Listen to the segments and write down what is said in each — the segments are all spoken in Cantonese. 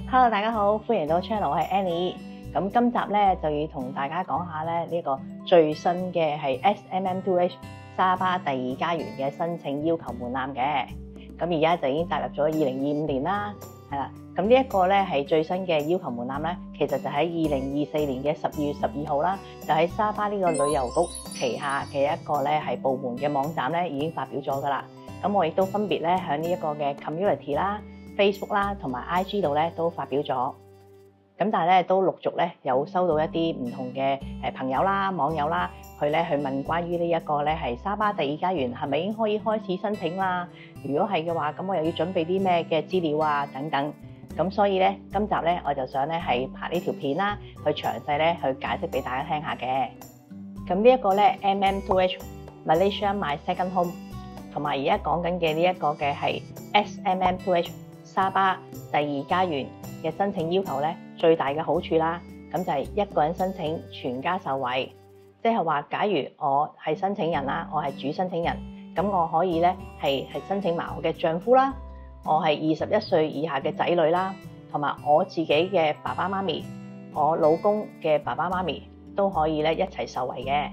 Hello， 大家好，歡迎到 channel， 我係 Annie。咁今集咧就要同大家講下咧呢個最新嘅係 SMM2H 沙巴第二家園嘅申請要求門檻嘅。咁而家就已經踏入咗2025年啦，係啦。咁呢一個咧係最新嘅要求門檻咧，其實就喺2024年嘅12月12號啦，就喺沙巴呢個旅遊局旗下嘅一個咧係部門嘅網站咧已經發表咗噶啦。咁我亦都分別咧喺呢一個嘅 community 啦、Facebook 啦同埋 IG 度咧都發表咗。咁但係咧都陸續咧有收到一啲唔同嘅朋友啦、網友啦，去問關於呢一個咧係沙巴第二家園係咪已經可以開始申請啦？如果係嘅話，咁我又要準備啲咩嘅資料啊等等。咁所以咧今集咧我就想咧係拍呢條片啦，去詳細咧去解釋俾大家聽下嘅。咁呢一個咧 MM2H Malaysia My Second Home， 同埋而家講緊嘅呢一個嘅係 SMM2H 沙巴第二家園嘅申請要求咧，最大嘅好處啦，咁就係一個人申請全家受惠，即係話假如我係申請人啦，我係主申請人，咁我可以咧係申請埋我嘅丈夫啦，我係21歲以下嘅仔女啦，同埋我自己嘅爸爸媽咪，我老公嘅爸爸媽咪都可以咧一齊受惠嘅。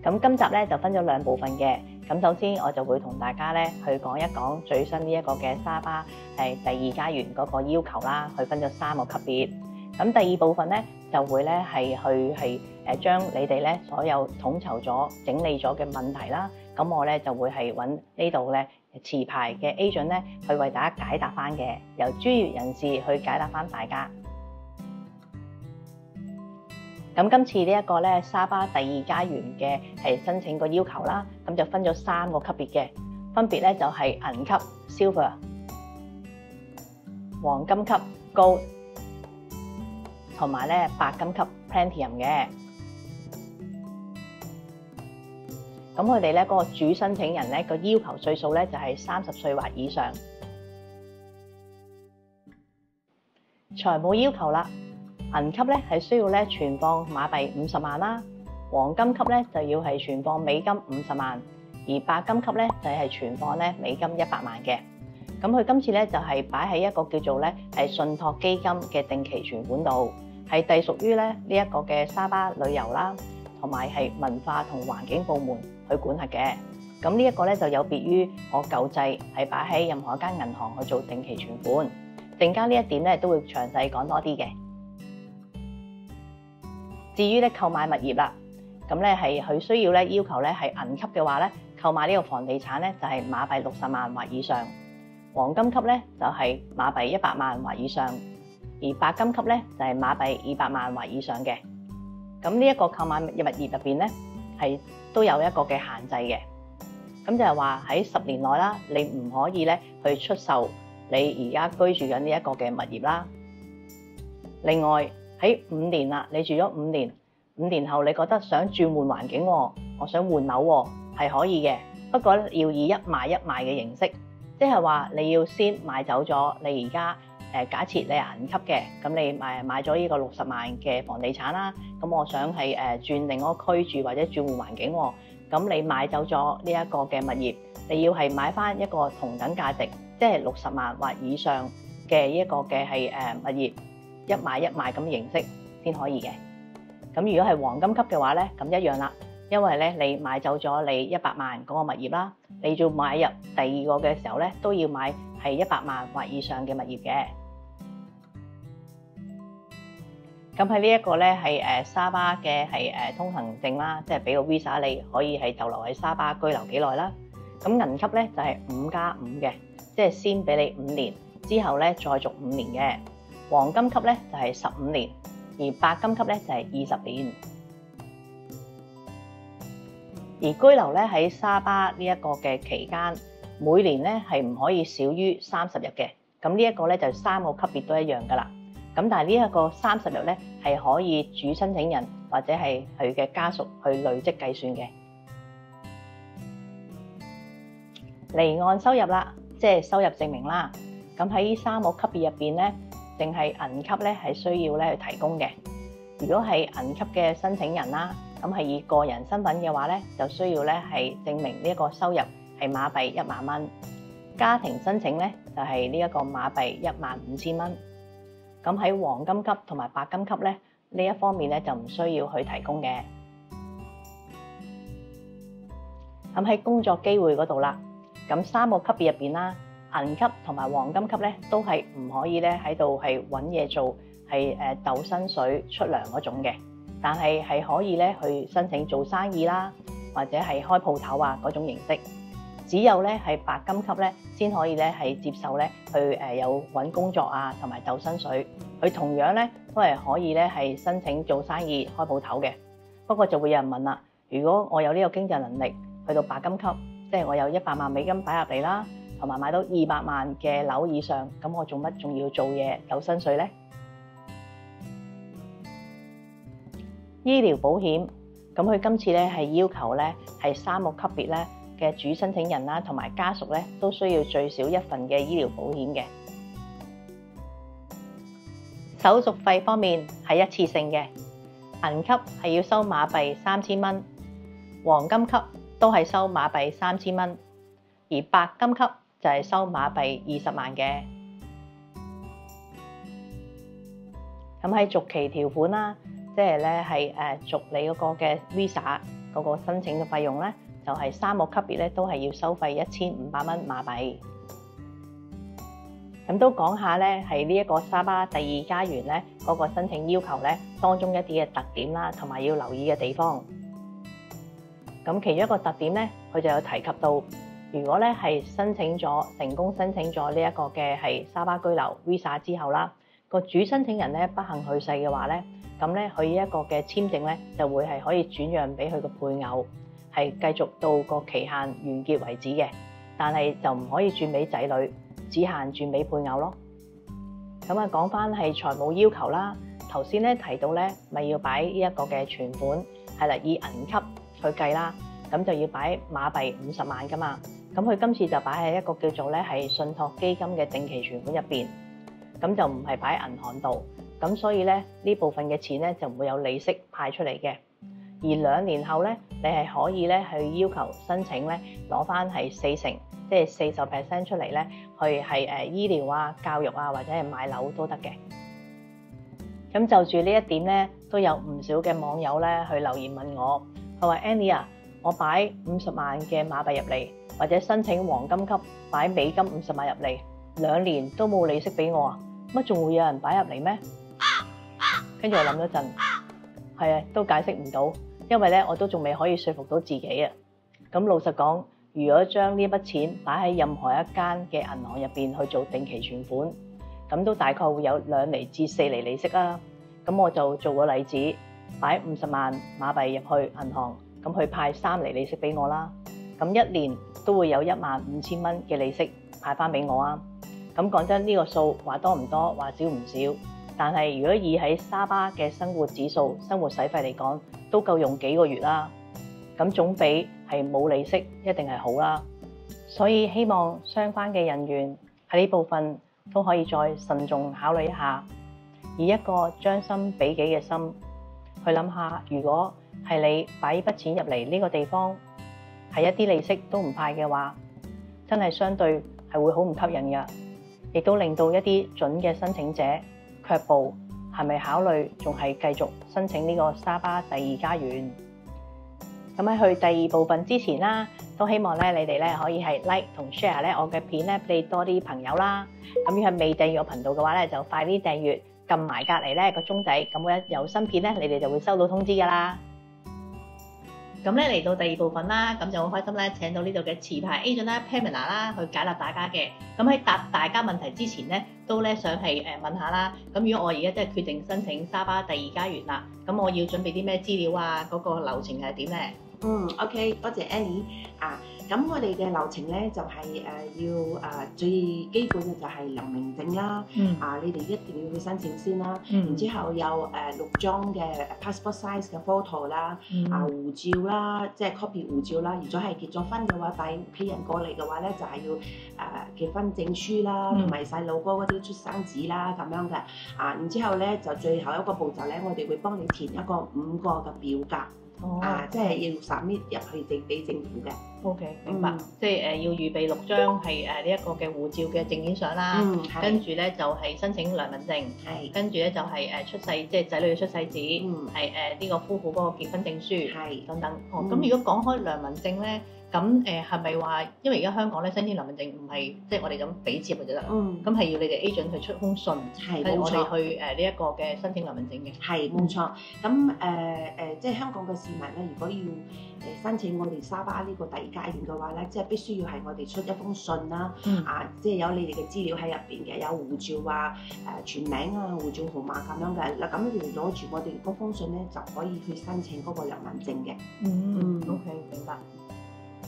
咁今集咧就分咗兩部分嘅。咁首先我就會同大家咧去講一講最新呢一個嘅沙巴係第二家園嗰個要求啦，去分咗3個級別。咁第二部分咧就會咧係將你哋咧所有統籌咗、整理咗嘅問題啦，咁我咧就會係揾呢度咧持牌嘅 agent 咧去為大家解答翻嘅，由專業人士去解答翻大家。咁今次呢一個咧沙巴第二家園嘅係申請個要求啦，咁就分咗3個級別嘅，分別咧就係銀級 Silver、黃金級 Gold 同埋咧白金級 Platinum 嘅。咁佢哋咧嗰個主申請人咧個要求歲數咧就係30歲或以上。財務要求啦。銀級咧係需要咧存放馬幣50萬啦，黃金級咧就要係存放美金50萬，而白金級咧就係存放咧美金100萬嘅。咁佢今次咧就係擺喺一個叫做咧係信託基金嘅定期存款度，係隸屬於咧呢一個嘅沙巴旅遊啦，同埋係文化同環境部門去管轄嘅。咁呢一個咧就有別於我舊制係擺喺任何一間銀行去做定期存款。陣間呢一點咧都會詳細講多啲嘅。至於咧購買物業啦，咁咧係佢需要咧要求咧係銀級嘅話咧，購買呢個房地產咧就係馬幣60萬或以上，黃金級咧就係馬幣100萬或以上，而白金級咧就係馬幣200萬或以上嘅。咁呢一個購買物業入邊咧係都有一個嘅限制嘅，咁就係話喺10年內啦，你唔可以咧去出售你而家居住緊呢一個嘅物業啦。另外喺5年啦，你住咗5年，5年後你覺得想轉換環境喎，我想換樓喎，係可以嘅。不過要以一賣嘅形式，即係話你要先賣走咗你而家假設你係銀級嘅，咁你買咗呢個60萬嘅房地產啦，咁我想係轉另一個區住或者轉換環境喎，咁你買走咗呢一個嘅物業，你要係買翻一個同等價值，即係60萬或以上嘅一個嘅係物業。一賣咁形式先可以嘅。咁如果係黃金級嘅話咧，咁一樣啦，因為咧你買走咗你100萬嗰個物業啦，你要買入第二個嘅時候咧，都要買係100萬或以上嘅物業嘅。咁喺呢一個咧係沙巴嘅係通行證啦，即係俾個 visa 你可以係逗留喺沙巴居留幾耐啦。咁銀級咧就係5+5嘅，即係先俾你5年，之後咧再續5年嘅。黃金級咧就係15年，而白金級咧就係20年。而居留咧喺沙巴呢一個嘅期間，每年咧係唔可以少於30日嘅。咁呢一個咧就3個級別都一樣噶啦。咁但係呢一個30日咧係可以主申請人或者係佢嘅家屬去累積計算嘅。離岸收入啦，即係收入證明啦。咁喺呢3個級別入邊咧，淨係銀級咧係需要咧去提供嘅。如果係銀級嘅申請人啦，咁係以個人身份嘅話咧，就需要咧係證明呢一個收入係馬幣1萬蚊。家庭申請咧就係呢一個馬幣15000蚊。咁喺黃金級同埋白金級咧呢一方面咧就唔需要去提供嘅。咁喺工作機會嗰度啦，咁3個級別入邊啦，銀級同埋黃金級咧都係唔可以咧喺度係揾嘢做，係鬥薪水出糧嗰種嘅，但係可以咧去申請做生意啦，或者係開鋪頭啊嗰種形式。只有咧係白金級咧先可以咧係接受咧去有揾工作啊，同埋鬥薪水。佢同樣咧都係可以咧係申請做生意開鋪頭嘅。不過就會有人問啦，如果我有呢個經濟能力去到白金級，即係我有100萬美金擺入嚟啦，同埋買到200萬嘅樓以上，咁我做乜仲要做嘢鬥薪水呢？醫療保險，咁佢今次咧係要求咧係3個級別咧嘅主申請人啦，同埋家屬咧都需要最少1份嘅醫療保險嘅。手續費方面係一次性嘅，銀級係要收馬幣3000蚊，黃金級都係收馬幣3000蚊，而白金級就係收馬幣20萬嘅。咁喺續期條款啦，即係咧係續你嗰個嘅 Visa 嗰個申請嘅費用咧，就係3個級別咧都係要收費1500蚊馬幣。咁都講下咧係呢一個沙巴第2家園咧嗰個申請要求咧當中一啲嘅特點啦，同埋要留意嘅地方。咁其中一個特點咧，佢就有提及到，如果咧係成功申請咗呢一個嘅係沙巴居留 Visa 之後啦，個主申請人咧不幸去世嘅話咧，咁咧佢呢一個嘅簽證咧就會係可以轉讓俾佢個配偶，係繼續到個期限完結為止嘅，但係就唔可以轉俾仔女，只限轉俾配偶咯。咁啊講翻係財務要求啦，頭先咧提到咧咪要擺呢一個嘅存款係啦，以銀級去計啦，咁就要擺馬幣50萬噶嘛。咁佢今次就擺喺一個叫做咧係信託基金嘅定期存款入邊，咁就唔係擺喺銀行度。咁所以咧呢部分嘅錢咧就唔會有利息派出嚟嘅。而2年後咧，你係可以咧去要求申請咧攞翻係40%，即係40% 出嚟咧去係醫療啊、教育啊或者係買樓都得嘅。咁就住呢一點咧，都有唔少嘅網友咧去留言問我，佢話 Annie 啊，我擺50萬嘅馬幣入嚟，或者申請黃金級擺美金50萬入嚟，2年都冇利息俾我啊，乜仲會有人擺入嚟咩？跟住我諗咗陣，係啊，都解釋唔到，因為咧我都仲未可以說服到自己啊。咁老實講，如果將呢筆錢擺喺任何一間嘅銀行入邊去做定期存款，咁都大概會有2厘至4厘利息啊。咁我就做個例子，擺50萬馬幣入去銀行，咁佢派3厘利息俾我啦。咁1年都會有15000蚊嘅利息派翻俾我啊。咁講真，呢個數話多唔多，話少唔少。但係如果以喺沙巴嘅生活指數、生活使費嚟講，都夠用幾個月啦。咁總比係冇利息一定係好啦。所以希望相關嘅人員喺呢部分都可以再慎重考慮一下，以一個將心比己嘅心去諗下，如果係你擺呢筆錢入嚟呢個地方，係一啲利息都唔派嘅話，真係相對係會好唔吸引㗎，亦都令到一啲準嘅申請者卻步，係咪考慮仲係繼續申請呢個沙巴第2家園？咁喺去第2部分之前啦，都希望咧你哋咧可以係 like 同 share 咧我嘅片咧俾多啲朋友啦。咁如果係未訂閱我頻道嘅話咧，就快啲訂閱，撳埋隔離咧個鐘仔，咁我一有新片咧，你哋就會收到通知㗎啦。咁咧嚟到第2部分啦，咁就好開心咧請到呢度嘅持牌 agent 啦 Pamela 啦去解答大家嘅。咁喺答大家問題之前咧，都咧想係問下啦。咁如果我而家真係決定申請沙巴第2家園啦，咁我要準備啲咩資料啊？嗰個流程係點咧？OK， 多謝 Annie 啊。咁我哋嘅流程咧就係要最基本嘅就係良民證啦。你哋一定要去申請先啦。然之後有6張嘅 passport size 嘅 photo 啦，護照啦，即係 copy 護照啦。如果係結咗婚嘅話，帶屋企人過嚟嘅話咧，就係要結婚證書啦，同埋細路哥嗰啲出生紙啦咁樣嘅。然之後咧就最後一個步驟咧，我哋會幫你填一個5個嘅表格。即係要 submit 入去俾政府嘅。OK， 明白。即係要預備6張係呢一個嘅護照嘅證件相啦，跟住咧就係申請良民證，跟住咧就係出世即係仔女嘅出世紙，係呢個夫婦嗰個結婚證書，等等。咁如果講開良民證咧，咁係咪話因為而家香港咧申請良民證唔係即係我哋咁俾錢就得啦？咁係要你哋 agent 去出封信，係我哋去呢一個嘅申請良民證嘅。係冇錯。咁即係香港嘅市民咧，如果要申請我哋沙巴呢個第2階段嘅話咧，即係必須要係我哋出一封信啦，即係有你哋嘅資料喺入邊嘅，有護照啊、全名啊、護照號碼咁樣嘅。嗱，咁你哋攞住我哋嗰封信咧，就可以去申請嗰個良民證嘅。OK， 明白。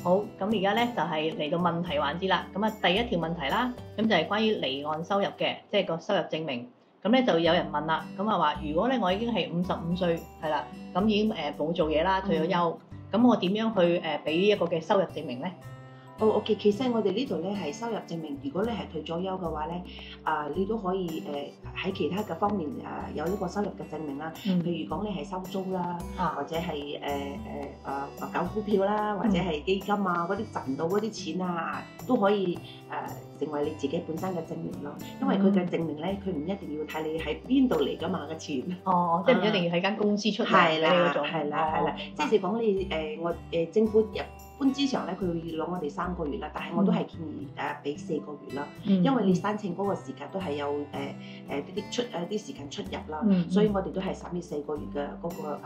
好，咁而家咧就係嚟到問題環節啦。咁啊，第一條問題啦，咁就係關於離岸收入嘅，即係個收入證明。咁咧就有人問啦，咁啊話如果咧我已經係55歲，係啦，咁已經冇做嘢啦，退咗休，咁我點樣去俾呢一個嘅收入證明咧？OK， 其實我哋呢度咧係收入證明。如果你係退咗休嘅話咧，你都可以喺其他嘅方面有呢個收入嘅證明啦。譬如講你係收租啦，或者係搞股票啦，或者係基金啊嗰啲賺到嗰啲錢啊，都可以成為你自己本身嘅證明咯。因為佢嘅證明咧，佢唔一定要睇你喺邊度嚟㗎嘛嘅錢。即係唔一定要喺間公司出嚟嘅嗰種。係啦。即係講你政府一般之上咧，佢會攞我哋3個月啦，但係我都係建議俾4個月啦，因為你申請嗰個時間都係有啲時間出入啦，所以我哋都係submit4個月嘅嗰個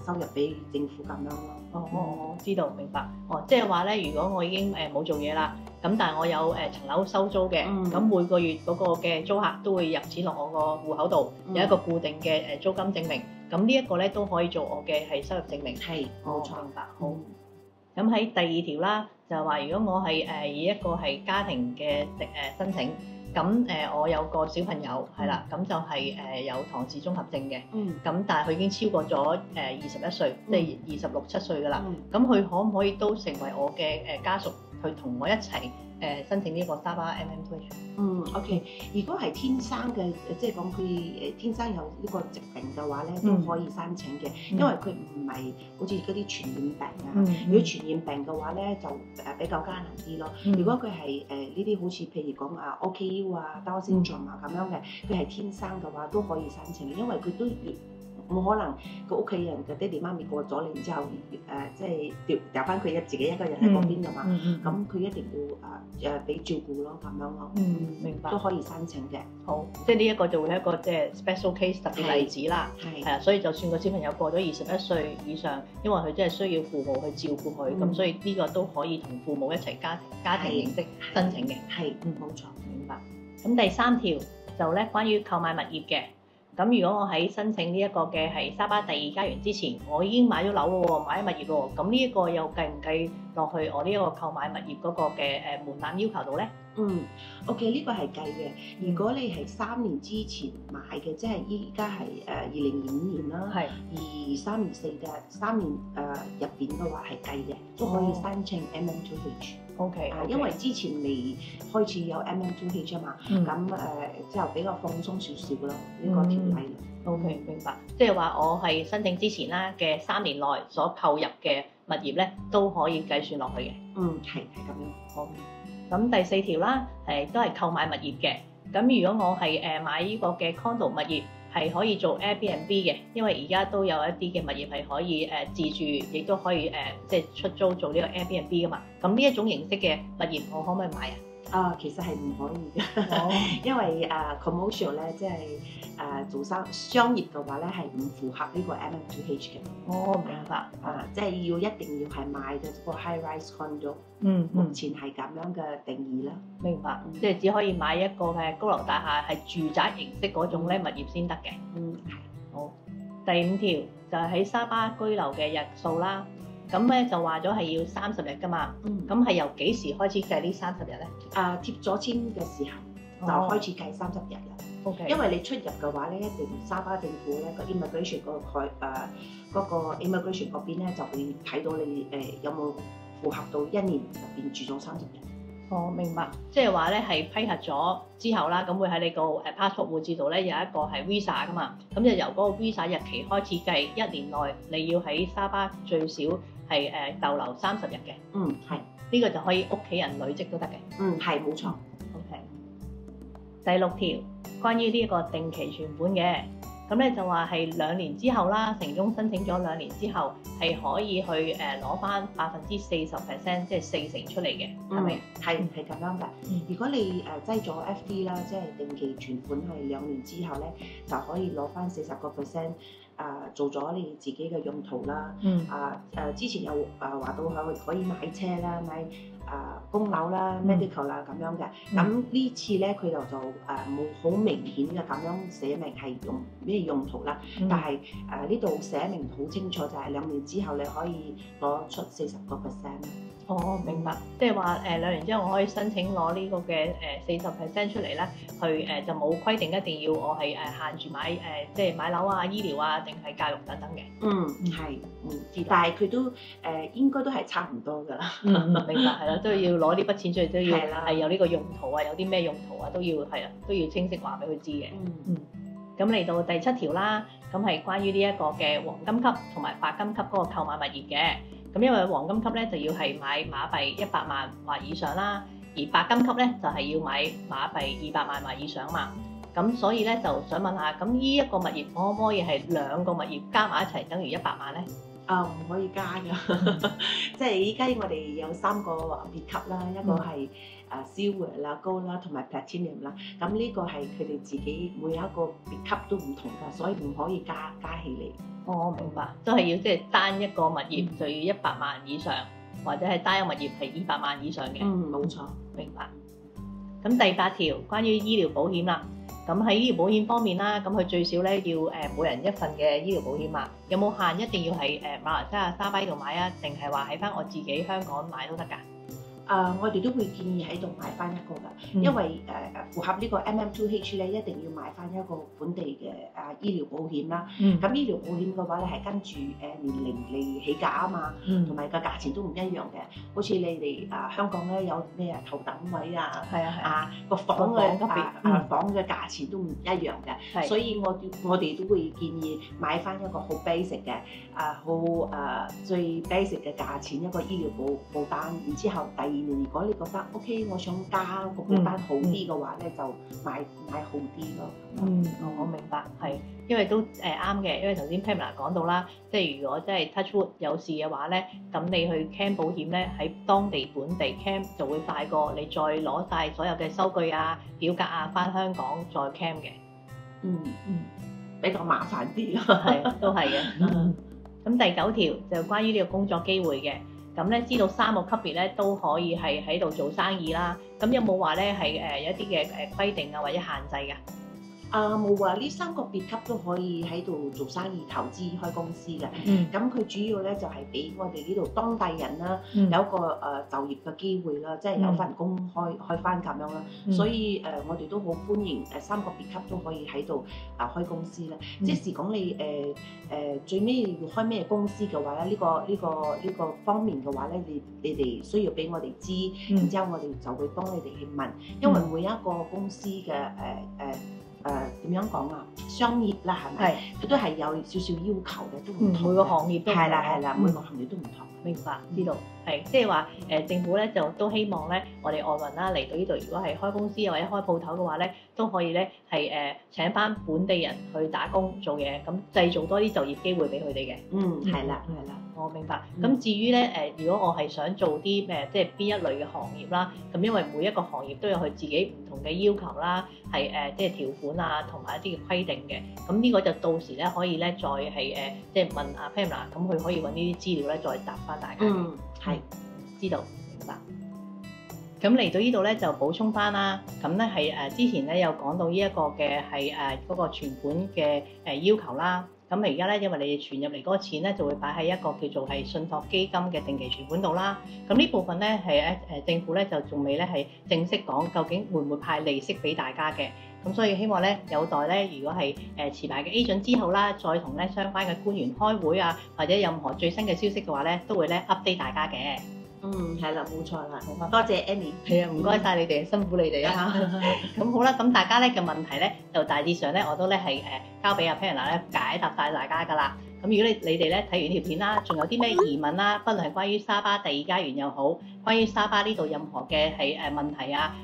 收入俾政府咁樣咯。知道明白。即係話咧，如果我已經冇做嘢啦，咁但係我有層樓收租嘅，咁每個月嗰個嘅租客都會入錢落我個戶口度，有一個固定嘅租金證明，咁呢一個咧都可以做我嘅係收入證明。係，冇錯。明白。好。咁喺第2條啦，就係話如果我係以一個係家庭嘅申請，咁我有個小朋友係啦，咁就係有唐氏綜合症嘅，咁但係佢已經超過咗21歲，即係26、7歲㗎啦，咁佢可唔可以都成為我嘅家屬，去同我一齊申請呢個沙巴 MM2H。OK。如果係天生嘅，即係講佢天生有呢個疾病嘅話咧，都可以申請嘅，因為佢唔係好似嗰啲傳染病啊。如果傳染病嘅話咧，就比較艱難啲咯。如果佢係呢啲好似譬如講OKU 啊、Down syndrome 啊咁樣嘅，佢係天生嘅話都可以申請，因為佢都冇可能個屋企人嘅爹哋媽咪過咗年之後，即係掉翻佢自己一個人喺嗰邊㗎嘛。咁佢一定要俾照顧咯，咁樣咯。明白。都可以申請嘅。好，即係呢一個就會係一個即係 special case 特別例子啦。係啊，所以就算個小朋友過咗21歲以上，因為佢真係需要父母去照顧佢，咁所以呢個都可以同父母一齊家庭形式申請嘅。係，冇錯。明白。咁第3條就咧關於購買物業嘅。咁如果我喺申請呢一個嘅係沙巴第2家園之前，我已經買咗樓咯喎，買咗物業咯喎，咁呢一個又計唔計落去我呢一個購買物業嗰個嘅門檻要求度咧？OK， 呢個係計嘅。如果你係3年之前買嘅，即係依家係2025年啦，而3年4嘅3年入邊嘅話係計嘅，都可以申請 MM2H。OK， 因為之前未開始有 MM2H 啊嘛，咁之後比較放鬆少少咯，呢個條例。OK， 明白。即係話我係申請之前啦嘅3年內所購入嘅物業咧，都可以計算落去嘅。係咁樣。好。咁第4條啦，都係購買物業嘅。咁如果我係買呢個嘅 condo 物業，係可以做 Airbnb 嘅，因為而家都有一啲嘅物業係可以自住，亦都可以即係出租做呢個 Airbnb 噶嘛。咁呢一種形式嘅物業，我可唔可以買啊？其實係唔可以嘅，因為commercial 咧，即係做商業嘅話咧，係唔符合呢個 MM2H 嘅。明白。即係一定要係買嘅個 high rise condo。目前係咁樣嘅定義啦。明白。即係只可以買一個嘅高樓大廈係住宅形式嗰種咧物業先得嘅。係。好。第5條就係喺沙巴居留嘅日數啦。咁咧就話咗係要30日㗎嘛，咁係由幾時開始計呢30日咧？貼咗簽嘅時候就開始計30日啦。OK， 因為你出入嘅話咧，一定沙巴政府咧個 immigration 嗰個 immigration 嗰邊咧就會睇到你有冇符合到1年入邊住咗30日。哦，明白，即係話咧係批核咗之後啦，咁會喺你個passport 護照度咧有一個係 visa 噶嘛，咁就由嗰個 visa 日期開始計，1年內你要喺沙巴最少係逗留30日嘅。係。呢個就可以屋企人累積都得嘅。係冇錯。OK。第6條關於呢一個定期存款嘅。咁咧就話係2年之後啦，成功申請咗2年之後，係可以去攞翻40%，即係4成出嚟嘅，係咪？係咁樣嘅。如果你擠咗 FD 啦，即係定期存款係2年之後咧，就可以攞翻40%，做咗你自己嘅用途啦。之前有話到可以買車啦，買供樓啦、medical 啦咁樣嘅。咁呢次咧佢就冇好明顯嘅咁樣寫明係用咩用途啦。但係呢度寫明好清楚，就係2年之後你可以攞出40%。哦，明白，即係話2年之後我可以申請攞呢個嘅40%出嚟咧，去就冇規定一定要我係限住買即係買樓啊、醫療啊，定係教育等等嘅。係，但係佢都應該都係差唔多㗎啦。明白，係啦，都要攞呢筆錢出嚟，都要係有呢個用途啊，有啲咩用途啊，都要清晰話俾佢知嘅。咁嚟到第7條啦，咁係關於呢一個嘅黃金級同埋白金級嗰個購買物業嘅。咁因為黃金級咧就要係買馬幣100萬或以上啦，而白金級咧就係要買馬幣200萬或以上嘛。咁所以咧就想問下，咁呢一個物業可唔可以係2個物業加埋一齊等於100萬咧？唔可以加㗎，即係依家我哋有3個別級啦，一個係silver 啦、gold 啦同埋 platinum 啦。咁呢個係佢哋自己每一個別級都唔同㗎，所以唔可以加起嚟。哦，明白，都係要即係單一個物業就要100萬以上，或者係單一個物業係200萬以上嘅。冇錯，明白。咁第8條關於醫療保險啦，咁喺醫療保險方面啦，咁佢最少咧要每人1份嘅醫療保險啊，有冇限一定要喺馬來西亞沙巴度買啊，定係話喺翻我自己香港買都得㗎？我哋都會建議喺度買翻一個㗎，因為符合呢個 MM2H 咧，一定要買翻一個本地嘅醫療保險啦。咁醫療保險嘅話咧係跟住年齡嚟起價啊嘛，同埋個價錢都唔一樣嘅。好似你哋香港咧有咩頭等位個房嘅價錢都唔一樣嘅，所以我哋都會建議買翻一個好 basic 嘅最 basic 嘅價錢一個醫療保單，然之後第2年如果你覺得 OK， 我想加個保單好啲嘅話咧，就買好啲咯。我明白，係因為都啱嘅，因為頭先 Pamela 講到啦，即係如果真係 touch wood 有事嘅話咧，咁你去 claim 保險咧喺當地本地 claim 就會快過你再攞晒所有嘅收據啊、表格啊翻香港再 claim 嘅。比較麻煩啲咯。係，都係嘅。咁第9條就關於呢個工作機會嘅。咁咧知道3個級別咧都可以係喺度做生意啦。咁有冇話咧係有一啲嘅規定啊或者限制㗎？冇話呢3個別級都可以喺度做生意、投資、開公司嘅。咁佢主要咧就係俾我哋呢度當地人啦，有一個就業嘅機會啦，即係有份工開翻咁樣啦。所以我哋都好歡迎3個別級都可以喺度開公司啦。即係講你最尾要開咩公司嘅話咧，呢個方面嘅話咧，你哋需要俾我哋知，然之後我哋就會幫你哋去問，因為每一個公司嘅點樣講啊？商業啦，係咪？佢都係有少少要求嘅，都唔同。每個行業都係啦，每個行業都唔同。明白，知道係即係話政府咧就都希望咧，我哋外運啦嚟到呢度，如果係開公司或者開鋪頭嘅話咧，都可以咧係請翻本地人去打工做嘢，咁製造多啲就業機會俾佢哋嘅。係啦。我明白。咁至於咧如果我係想做啲即係邊一類嘅行業啦，咁因為每一個行業都有佢自己唔同嘅要求啦，係即係條款啊，同埋一啲嘅規定嘅。咁呢個就到時咧可以咧再係即係問阿 Pamela，咁佢可以揾呢啲資料咧再答翻大家。係知道，明白。咁嚟到呢度咧就補充翻啦。咁咧係之前咧有講到呢一個嘅係嗰個存款嘅要求啦。咁而家咧，因為你哋存入嚟嗰個錢咧，就會擺喺一個叫做係信託基金嘅定期存款度啦。咁呢部分咧係政府咧就仲未咧係正式講究竟會唔會派利息俾大家嘅。咁所以希望咧有待咧，如果係持牌嘅 agent 之後啦，再同咧相關嘅官員開會啊，或者任何最新嘅消息嘅話咧，都會咧 update 大家嘅。係啦，冇錯啦。好啊，多謝 Annie。係啊，唔該晒你哋，辛苦你哋啊。咁好啦，咁大家咧嘅問題咧，就大致上咧我都咧係交俾阿 Pamela 咧解答晒大家㗎啦。咁如果你哋咧睇完條片啦，仲有啲咩疑問啦，不論係關於沙巴第二家園又好，關於沙巴呢度任何嘅係問題啊、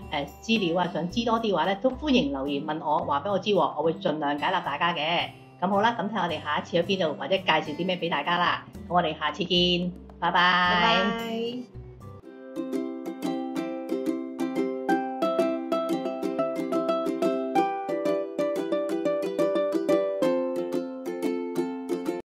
資料啊，想知多啲嘅話咧，都歡迎留言問我，話俾我知喎，我會盡量解答大家嘅。咁好啦，咁睇下我哋下一次去邊度，或者介紹啲咩俾大家啦。咁我哋下次見，拜拜。拜拜。